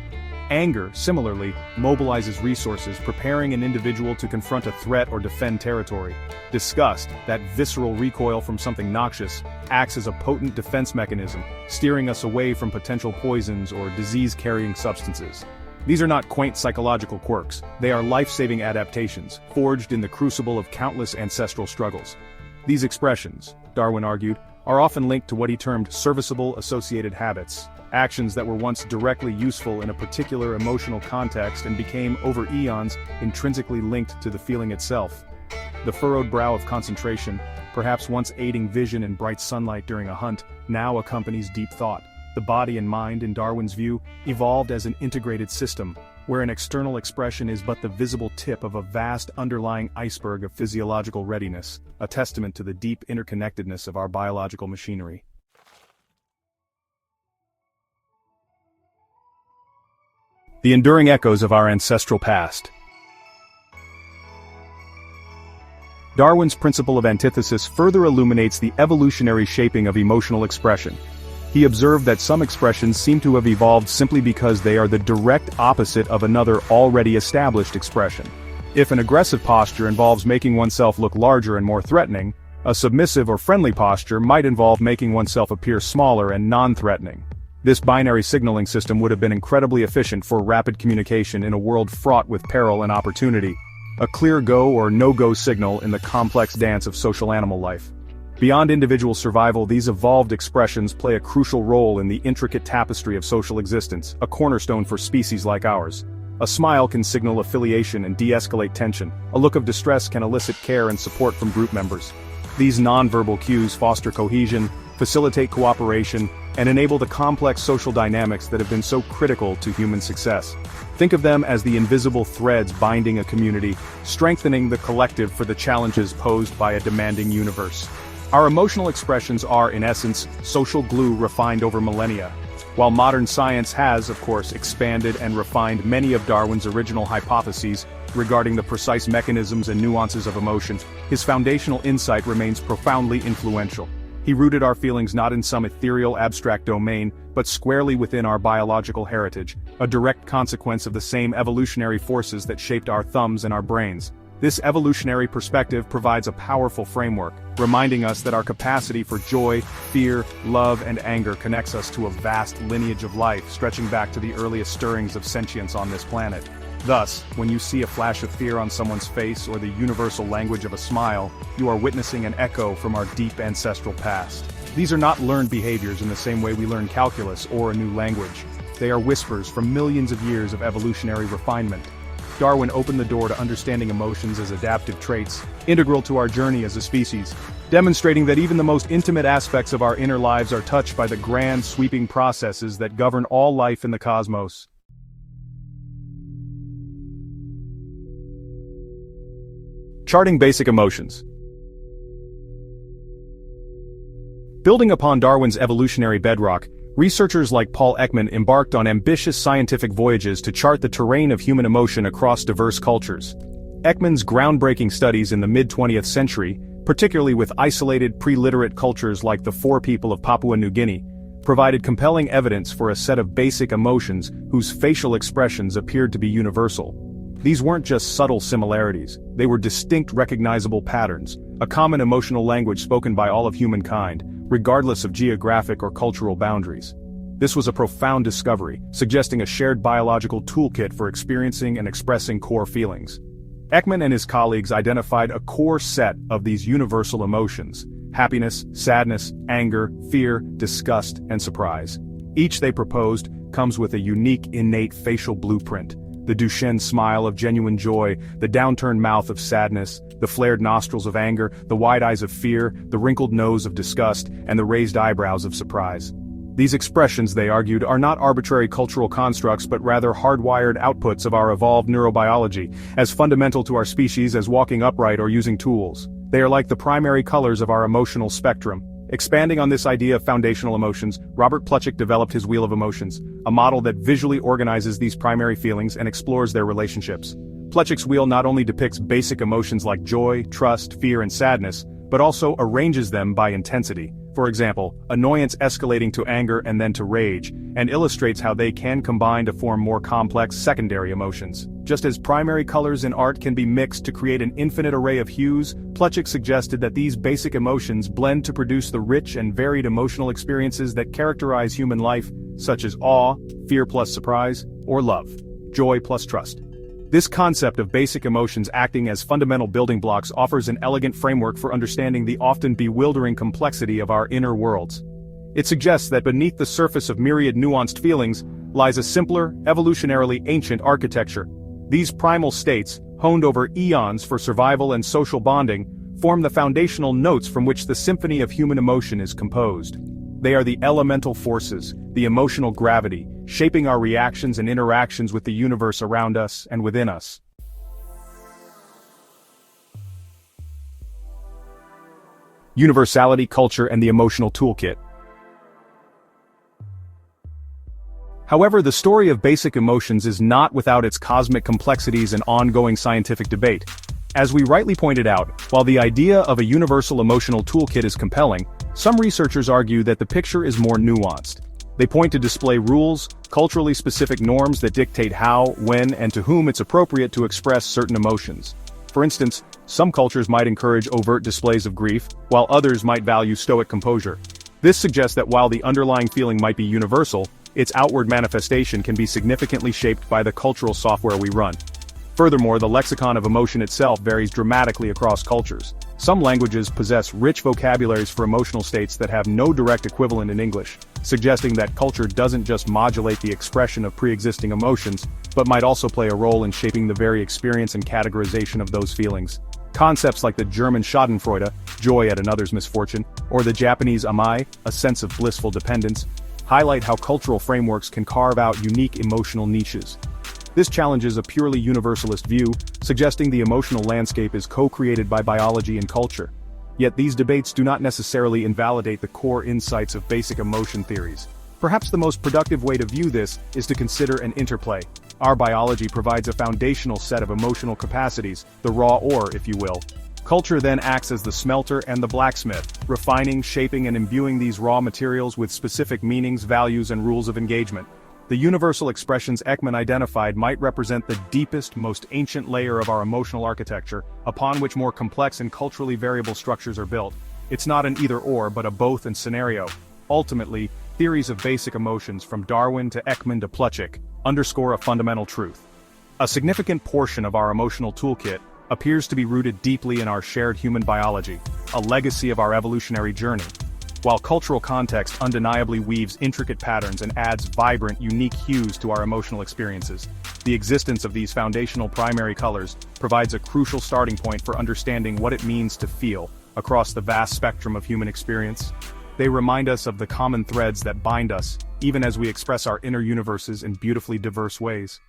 Anger, similarly, mobilizes resources, preparing an individual to confront a threat or defend territory. Disgust, that visceral recoil from something noxious, acts as a potent defense mechanism, steering us away from potential poisons or disease-carrying substances. These are not quaint psychological quirks, they are life-saving adaptations, forged in the crucible of countless ancestral struggles. These expressions, Darwin argued, are often linked to what he termed serviceable associated habits, actions that were once directly useful in a particular emotional context and became, over eons, intrinsically linked to the feeling itself. The furrowed brow of concentration, perhaps once aiding vision in bright sunlight during a hunt, now accompanies deep thought. The body and mind, in Darwin's view, evolved as an integrated system, where an external expression is but the visible tip of a vast underlying iceberg of physiological readiness, a testament to the deep interconnectedness of our biological machinery. The enduring echoes of our ancestral past. Darwin's principle of antithesis further illuminates the evolutionary shaping of emotional expression. He observed that some expressions seem to have evolved simply because they are the direct opposite of another already established expression. If an aggressive posture involves making oneself look larger and more threatening, a submissive or friendly posture might involve making oneself appear smaller and non-threatening. This binary signaling system would have been incredibly efficient for rapid communication in a world fraught with peril and opportunity. A clear go or no-go signal in the complex dance of social animal life. Beyond individual survival, these evolved expressions play a crucial role in the intricate tapestry of social existence, a cornerstone for species like ours. A smile can signal affiliation and de-escalate tension. A look of distress can elicit care and support from group members. These non-verbal cues foster cohesion, facilitate cooperation, and enable the complex social dynamics that have been so critical to human success. Think of them as the invisible threads binding a community, strengthening the collective for the challenges posed by a demanding universe. Our emotional expressions are, in essence, social glue refined over millennia. While modern science has, of course, expanded and refined many of Darwin's original hypotheses regarding the precise mechanisms and nuances of emotion, his foundational insight remains profoundly influential. He rooted our feelings not in some ethereal abstract domain, but squarely within our biological heritage, a direct consequence of the same evolutionary forces that shaped our thumbs and our brains. This evolutionary perspective provides a powerful framework, reminding us that our capacity for joy, fear, love, and anger connects us to a vast lineage of life stretching back to the earliest stirrings of sentience on this planet. Thus, when you see a flash of fear on someone's face or the universal language of a smile, you are witnessing an echo from our deep ancestral past. These are not learned behaviors in the same way we learn calculus or a new language. They are whispers from millions of years of evolutionary refinement. Darwin opened the door to understanding emotions as adaptive traits, integral to our journey as a species, demonstrating that even the most intimate aspects of our inner lives are touched by the grand, sweeping processes that govern all life in the cosmos. Charting basic emotions. Building upon Darwin's evolutionary bedrock, researchers like Paul Ekman embarked on ambitious scientific voyages to chart the terrain of human emotion across diverse cultures. Ekman's groundbreaking studies in the mid-20th century, particularly with isolated pre-literate cultures like the Fore people of Papua New Guinea, provided compelling evidence for a set of basic emotions whose facial expressions appeared to be universal. These weren't just subtle similarities, they were distinct recognizable patterns, a common emotional language spoken by all of humankind, regardless of geographic or cultural boundaries. This was a profound discovery, suggesting a shared biological toolkit for experiencing and expressing core feelings. Ekman and his colleagues identified a core set of these universal emotions: happiness, sadness, anger, fear, disgust, and surprise. Each, they proposed, comes with a unique innate facial blueprint: the Duchenne smile of genuine joy, the downturned mouth of sadness, the flared nostrils of anger, the wide eyes of fear, the wrinkled nose of disgust, and the raised eyebrows of surprise. These expressions, they argued, are not arbitrary cultural constructs but rather hardwired outputs of our evolved neurobiology, as fundamental to our species as walking upright or using tools. They are like the primary colors of our emotional spectrum. Expanding on this idea of foundational emotions, Robert Plutchik developed his Wheel of Emotions, a model that visually organizes these primary feelings and explores their relationships. Plutchik's wheel not only depicts basic emotions like joy, trust, fear, and sadness, but also arranges them by intensity. For example, annoyance escalating to anger and then to rage, and illustrates how they can combine to form more complex secondary emotions. Just as primary colors in art can be mixed to create an infinite array of hues, Plutchik suggested that these basic emotions blend to produce the rich and varied emotional experiences that characterize human life, such as awe, fear plus surprise, or love, joy plus trust. This concept of basic emotions acting as fundamental building blocks offers an elegant framework for understanding the often bewildering complexity of our inner worlds. It suggests that beneath the surface of myriad nuanced feelings lies a simpler, evolutionarily ancient architecture. These primal states, honed over eons for survival and social bonding, form the foundational notes from which the symphony of human emotion is composed. They are the elemental forces, the emotional gravity, shaping our reactions and interactions with the universe around us and within us. Universality, culture, and the emotional toolkit. However, the story of basic emotions is not without its cosmic complexities and ongoing scientific debate. As we rightly pointed out, while the idea of a universal emotional toolkit is compelling, some researchers argue that the picture is more nuanced. They point to display rules, culturally specific norms that dictate how, when, and to whom it's appropriate to express certain emotions. For instance, some cultures might encourage overt displays of grief, while others might value stoic composure. This suggests that while the underlying feeling might be universal, its outward manifestation can be significantly shaped by the cultural software we run. Furthermore, the lexicon of emotion itself varies dramatically across cultures. Some languages possess rich vocabularies for emotional states that have no direct equivalent in English, suggesting that culture doesn't just modulate the expression of pre-existing emotions, but might also play a role in shaping the very experience and categorization of those feelings. Concepts like the German Schadenfreude, joy at another's misfortune, or the Japanese amai, a sense of blissful dependence, highlight how cultural frameworks can carve out unique emotional niches. This challenges a purely universalist view, suggesting the emotional landscape is co-created by biology and culture. Yet these debates do not necessarily invalidate the core insights of basic emotion theories. Perhaps the most productive way to view this is to consider an interplay. Our biology provides a foundational set of emotional capacities, the raw ore, if you will. Culture then acts as the smelter and the blacksmith, refining, shaping, and imbuing these raw materials with specific meanings, values, and rules of engagement. The universal expressions Ekman identified might represent the deepest, most ancient layer of our emotional architecture, upon which more complex and culturally variable structures are built. It's not an either-or but a both and scenario. Ultimately, theories of basic emotions from Darwin to Ekman to Plutchik underscore a fundamental truth. A significant portion of our emotional toolkit appears to be rooted deeply in our shared human biology, a legacy of our evolutionary journey. While cultural context undeniably weaves intricate patterns and adds vibrant, unique hues to our emotional experiences, the existence of these foundational primary colors provides a crucial starting point for understanding what it means to feel across the vast spectrum of human experience. They remind us of the common threads that bind us, even as we express our inner universes in beautifully diverse ways.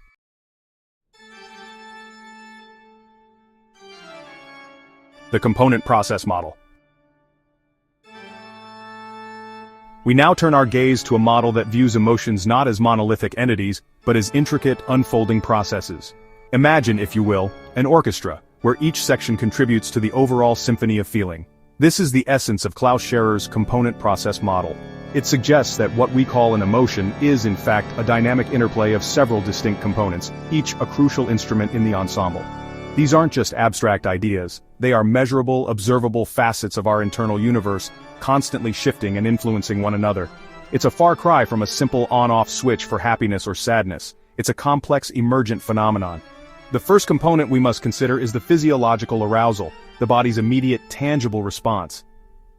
The component process model. We now turn our gaze to a model that views emotions not as monolithic entities, but as intricate, unfolding processes. Imagine, if you will, an orchestra, where each section contributes to the overall symphony of feeling. This is the essence of Klaus Scherer's component process model. It suggests that what we call an emotion is in fact a dynamic interplay of several distinct components, each a crucial instrument in the ensemble. These aren't just abstract ideas, they are measurable, observable facets of our internal universe, constantly shifting and influencing one another. It's a far cry from a simple on-off switch for happiness or sadness. It's a complex, emergent phenomenon. The first component we must consider is the physiological arousal, the body's immediate, tangible response.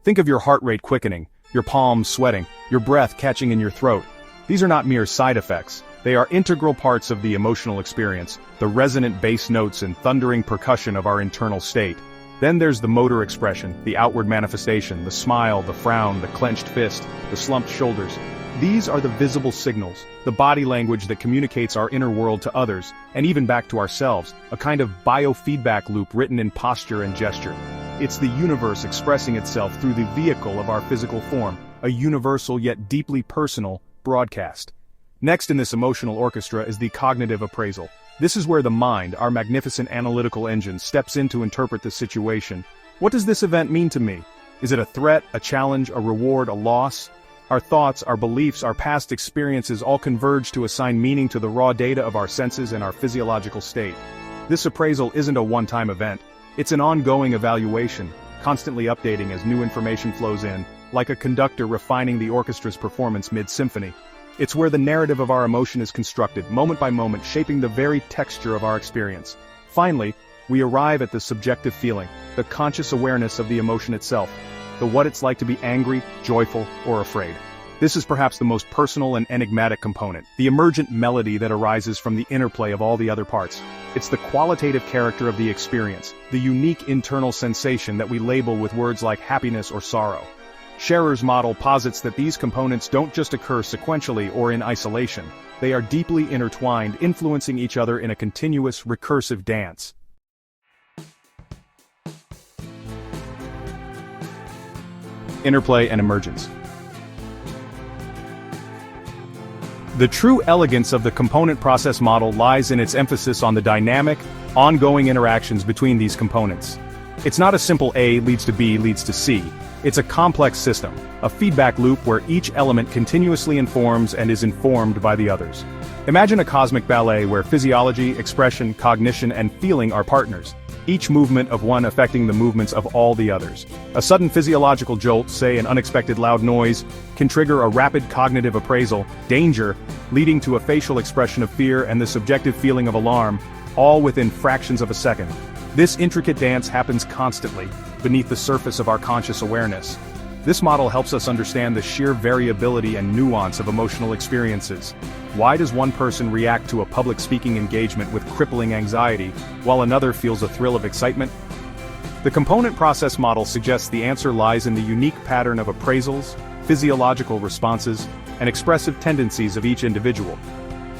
Think of your heart rate quickening, your palms sweating, your breath catching in your throat. These are not mere side effects. They are integral parts of the emotional experience, the resonant bass notes and thundering percussion of our internal state. Then there's the motor expression, the outward manifestation, the smile, the frown, the clenched fist, the slumped shoulders. These are the visible signals, the body language that communicates our inner world to others, and even back to ourselves, a kind of biofeedback loop written in posture and gesture. It's the universe expressing itself through the vehicle of our physical form, a universal yet deeply personal broadcast. Next in this emotional orchestra is the cognitive appraisal. This is where the mind, our magnificent analytical engine, steps in to interpret the situation. What does this event mean to me? Is it a threat, a challenge, a reward, a loss? Our thoughts, our beliefs, our past experiences all converge to assign meaning to the raw data of our senses and our physiological state. This appraisal isn't a one-time event. It's an ongoing evaluation, constantly updating as new information flows in, like a conductor refining the orchestra's performance mid-symphony. It's where the narrative of our emotion is constructed, moment by moment, shaping the very texture of our experience. Finally, we arrive at the subjective feeling, the conscious awareness of the emotion itself, the what it's like to be angry, joyful, or afraid. This is perhaps the most personal and enigmatic component, the emergent melody that arises from the interplay of all the other parts. It's the qualitative character of the experience, the unique internal sensation that we label with words like happiness or sorrow. Scherer's model posits that these components don't just occur sequentially or in isolation. They are deeply intertwined, influencing each other in a continuous, recursive dance. Interplay and emergence. The true elegance of the component process model lies in its emphasis on the dynamic, ongoing interactions between these components. It's not a simple A leads to B leads to C. It's a complex system, a feedback loop where each element continuously informs and is informed by the others. Imagine a cosmic ballet where physiology, expression, cognition, and feeling are partners, each movement of one affecting the movements of all the others. A sudden physiological jolt, say an unexpected loud noise, can trigger a rapid cognitive appraisal, danger, leading to a facial expression of fear and the subjective feeling of alarm, all within fractions of a second. This intricate dance happens constantly, beneath the surface of our conscious awareness. This model helps us understand the sheer variability and nuance of emotional experiences. Why does one person react to a public speaking engagement with crippling anxiety, while another feels a thrill of excitement? The component process model suggests the answer lies in the unique pattern of appraisals, physiological responses, and expressive tendencies of each individual.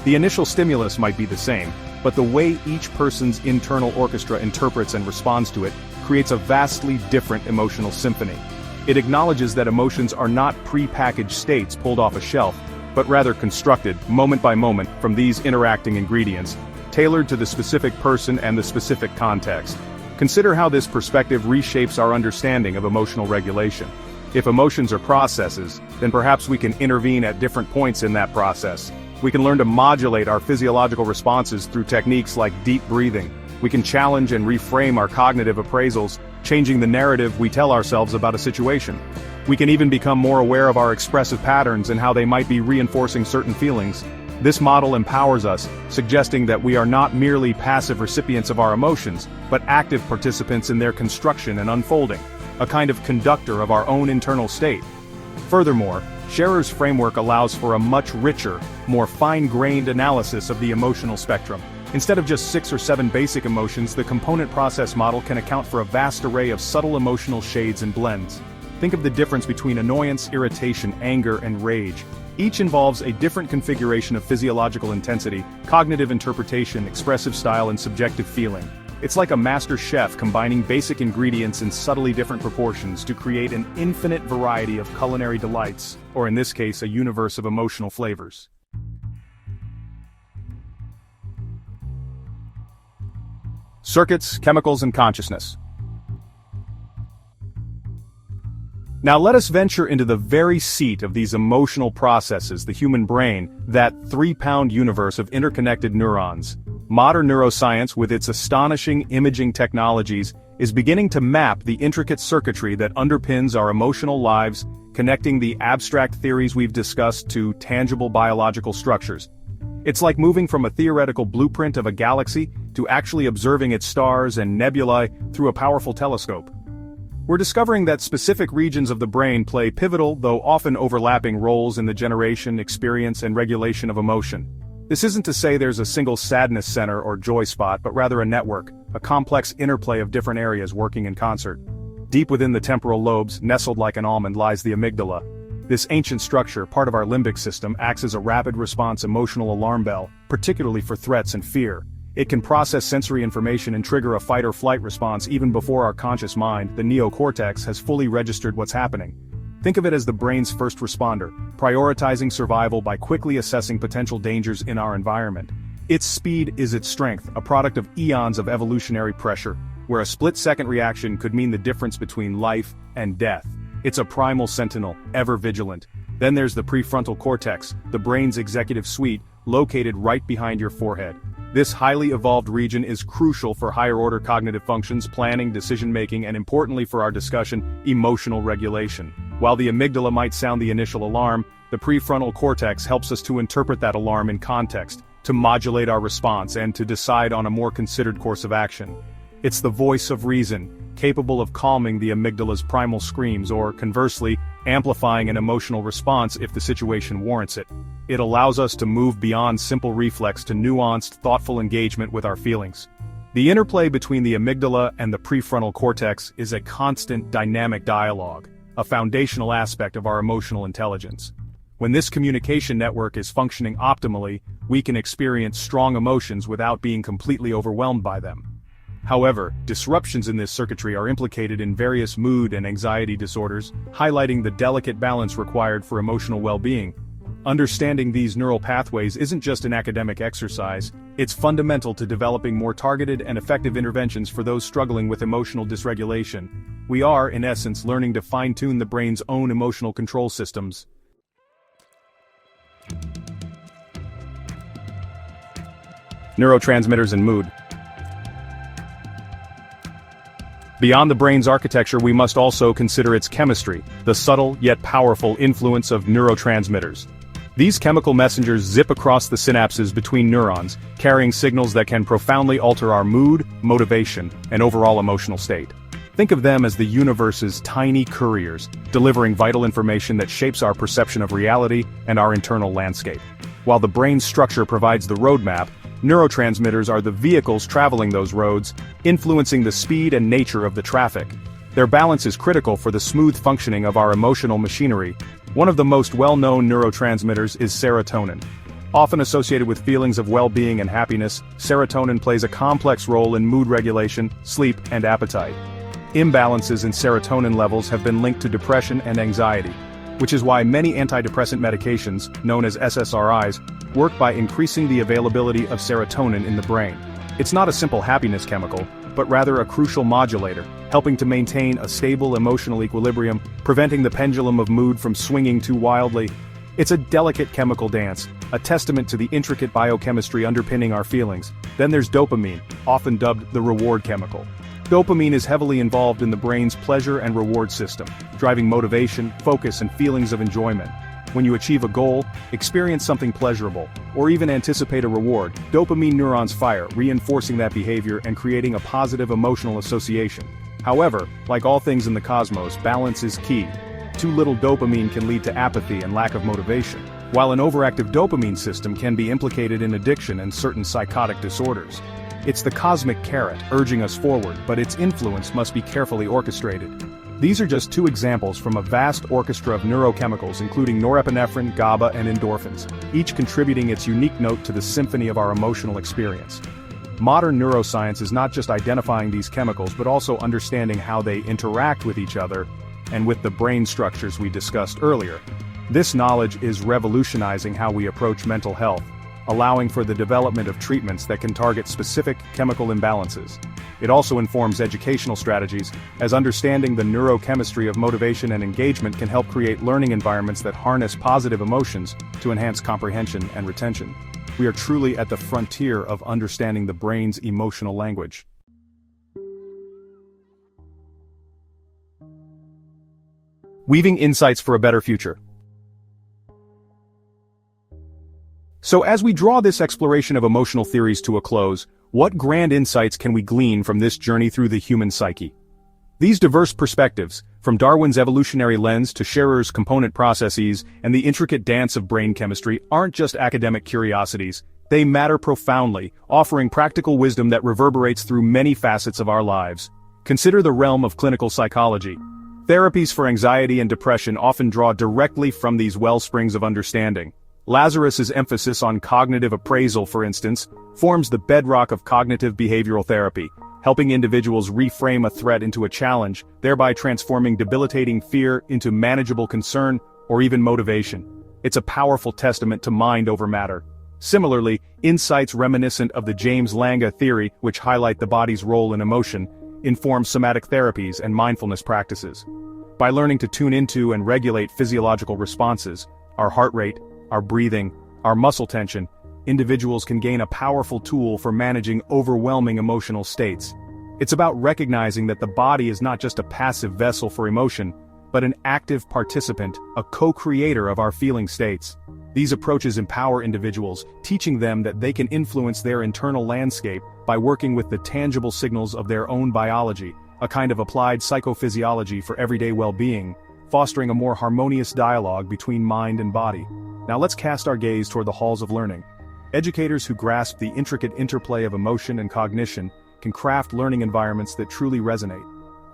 The initial stimulus might be the same, but the way each person's internal orchestra interprets and responds to it creates a vastly different emotional symphony. It acknowledges that emotions are not pre-packaged states pulled off a shelf, but rather constructed, moment by moment, from these interacting ingredients, tailored to the specific person and the specific context. Consider how this perspective reshapes our understanding of emotional regulation. If emotions are processes, then perhaps we can intervene at different points in that process. We can learn to modulate our physiological responses through techniques like deep breathing. We can challenge and reframe our cognitive appraisals, changing the narrative we tell ourselves about a situation. We can even become more aware of our expressive patterns and how they might be reinforcing certain feelings. This model empowers us, suggesting that we are not merely passive recipients of our emotions, but active participants in their construction and unfolding, a kind of conductor of our own internal state. Furthermore, Scherer's framework allows for a much richer, more fine-grained analysis of the emotional spectrum. Instead of just 6 or 7 basic emotions, the component process model can account for a vast array of subtle emotional shades and blends. Think of the difference between annoyance, irritation, anger, and rage. Each involves a different configuration of physiological intensity, cognitive interpretation, expressive style, and subjective feeling. It's like a master chef combining basic ingredients in subtly different proportions to create an infinite variety of culinary delights, or in this case, a universe of emotional flavors. Circuits, chemicals, and consciousness. Now let us venture into the very seat of these emotional processes, the human brain, that 3-pound universe of interconnected neurons. Modern neuroscience, with its astonishing imaging technologies, is beginning to map the intricate circuitry that underpins our emotional lives, connecting the abstract theories we've discussed to tangible biological structures. It's like moving from a theoretical blueprint of a galaxy to actually observing its stars and nebulae through a powerful telescope. We're discovering that specific regions of the brain play pivotal, though often overlapping, roles in the generation, experience, and regulation of emotion. This isn't to say there's a single sadness center or joy spot, but rather a network, a complex interplay of different areas working in concert. Deep within the temporal lobes, nestled like an almond, lies the amygdala. This ancient structure, part of our limbic system, acts as a rapid response emotional alarm bell, particularly for threats and fear. It can process sensory information and trigger a fight or flight response even before our conscious mind, the neocortex, has fully registered what's happening. Think of it as the brain's first responder, prioritizing survival by quickly assessing potential dangers in our environment. Its speed is its strength, a product of eons of evolutionary pressure, where a split-second reaction could mean the difference between life and death. It's a primal sentinel, ever vigilant. Then there's the prefrontal cortex, the brain's executive suite, located right behind your forehead. This highly evolved region is crucial for higher-order cognitive functions, planning, decision-making, and importantly for our discussion, emotional regulation. While the amygdala might sound the initial alarm, the prefrontal cortex helps us to interpret that alarm in context, to modulate our response, and to decide on a more considered course of action. It's the voice of reason, capable of calming the amygdala's primal screams or, conversely, amplifying an emotional response if the situation warrants it. It allows us to move beyond simple reflex to nuanced, thoughtful engagement with our feelings. The interplay between the amygdala and the prefrontal cortex is a constant, dynamic dialogue, a foundational aspect of our emotional intelligence. When this communication network is functioning optimally, we can experience strong emotions without being completely overwhelmed by them. However, disruptions in this circuitry are implicated in various mood and anxiety disorders, highlighting the delicate balance required for emotional well-being. Understanding these neural pathways isn't just an academic exercise, it's fundamental to developing more targeted and effective interventions for those struggling with emotional dysregulation. We are, in essence, learning to fine-tune the brain's own emotional control systems. Neurotransmitters and mood. Beyond the brain's architecture, we must also consider its chemistry, the subtle yet powerful influence of neurotransmitters. These chemical messengers zip across the synapses between neurons, carrying signals that can profoundly alter our mood, motivation, and overall emotional state. Think of them as the universe's tiny couriers, delivering vital information that shapes our perception of reality and our internal landscape. While the brain's structure provides the roadmap, neurotransmitters are the vehicles traveling those roads, influencing the speed and nature of the traffic. Their balance is critical for the smooth functioning of our emotional machinery. One of the most well-known neurotransmitters is serotonin. Often associated with feelings of well-being and happiness, serotonin plays a complex role in mood regulation, sleep, and appetite. Imbalances in serotonin levels have been linked to depression and anxiety, which is why many antidepressant medications, known as SSRIs, work by increasing the availability of serotonin in the brain. It's not a simple happiness chemical, but rather a crucial modulator, helping to maintain a stable emotional equilibrium, preventing the pendulum of mood from swinging too wildly. It's a delicate chemical dance, a testament to the intricate biochemistry underpinning our feelings. Then there's dopamine, often dubbed the reward chemical. Dopamine is heavily involved in the brain's pleasure and reward system, driving motivation, focus, and feelings of enjoyment. When you achieve a goal, experience something pleasurable, or even anticipate a reward, dopamine neurons fire, reinforcing that behavior and creating a positive emotional association. However, like all things in the cosmos, balance is key. Too little dopamine can lead to apathy and lack of motivation, while an overactive dopamine system can be implicated in addiction and certain psychotic disorders. It's the cosmic carrot urging us forward, but its influence must be carefully orchestrated. These are just two examples from a vast orchestra of neurochemicals including norepinephrine, GABA, and endorphins, each contributing its unique note to the symphony of our emotional experience. Modern neuroscience is not just identifying these chemicals but also understanding how they interact with each other and with the brain structures we discussed earlier. This knowledge is revolutionizing how we approach mental health, allowing for the development of treatments that can target specific chemical imbalances. It also informs educational strategies, as understanding the neurochemistry of motivation and engagement can help create learning environments that harness positive emotions to enhance comprehension and retention. we are truly at the frontier of understanding the brain's emotional language. Weaving insights for a better future. So as we draw this exploration of emotional theories to a close, what grand insights can we glean from this journey through the human psyche? These diverse perspectives, from Darwin's evolutionary lens to Scherer's component processes and the intricate dance of brain chemistry, aren't just academic curiosities. They matter profoundly, offering practical wisdom that reverberates through many facets of our lives. Consider the realm of clinical psychology. Therapies for anxiety and depression often draw directly from these wellsprings of understanding. Lazarus's emphasis on cognitive appraisal, for instance, forms the bedrock of cognitive behavioral therapy, helping individuals reframe a threat into a challenge, thereby transforming debilitating fear into manageable concern or even motivation. It's a powerful testament to mind over matter. Similarly, insights reminiscent of the James-Lange theory, which highlight the body's role in emotion, inform somatic therapies and mindfulness practices. By learning to tune into and regulate physiological responses, our heart rate, our breathing, our muscle tension, individuals can gain a powerful tool for managing overwhelming emotional states. It's about recognizing that the body is not just a passive vessel for emotion, but an active participant, a co-creator of our feeling states. These approaches empower individuals, teaching them that they can influence their internal landscape by working with the tangible signals of their own biology, a kind of applied psychophysiology for everyday well-being, fostering a more harmonious dialogue between mind and body. Now let's cast our gaze toward the halls of learning. Educators who grasp the intricate interplay of emotion and cognition can craft learning environments that truly resonate.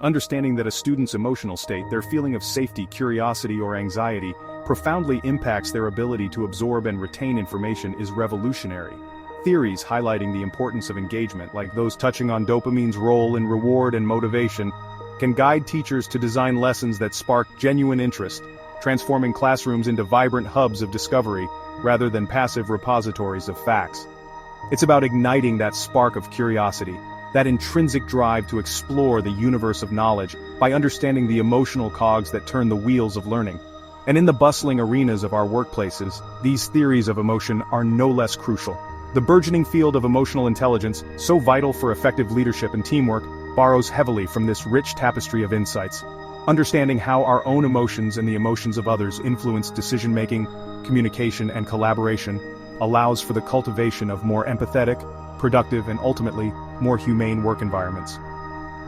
Understanding that a student's emotional state, their feeling of safety, curiosity, or anxiety, profoundly impacts their ability to absorb and retain information is revolutionary. Theories highlighting the importance of engagement, like those touching on dopamine's role in reward and motivation, can guide teachers to design lessons that spark genuine interest, transforming classrooms into vibrant hubs of discovery, rather than passive repositories of facts. It's about igniting that spark of curiosity, that intrinsic drive to explore the universe of knowledge, by understanding the emotional cogs that turn the wheels of learning. And in the bustling arenas of our workplaces, these theories of emotion are no less crucial. The burgeoning field of emotional intelligence, so vital for effective leadership and teamwork, borrows heavily from this rich tapestry of insights. Understanding how our own emotions and the emotions of others influence decision-making, communication, and collaboration allows for the cultivation of more empathetic, productive, and ultimately, more humane work environments.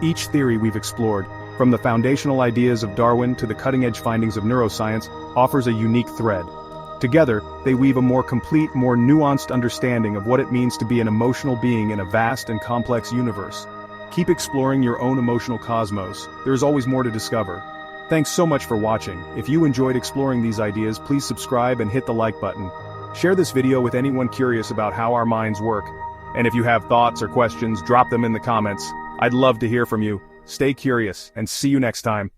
Each theory we've explored, from the foundational ideas of Darwin to the cutting-edge findings of neuroscience, offers a unique thread. Together, they weave a more complete, more nuanced understanding of what it means to be an emotional being in a vast and complex universe. Keep exploring your own emotional cosmos. There is always more to discover. Thanks so much for watching. If you enjoyed exploring these ideas, please subscribe and hit the like button. Share this video with anyone curious about how our minds work. And if you have thoughts or questions, drop them in the comments. I'd love to hear from you. Stay curious, and see you next time.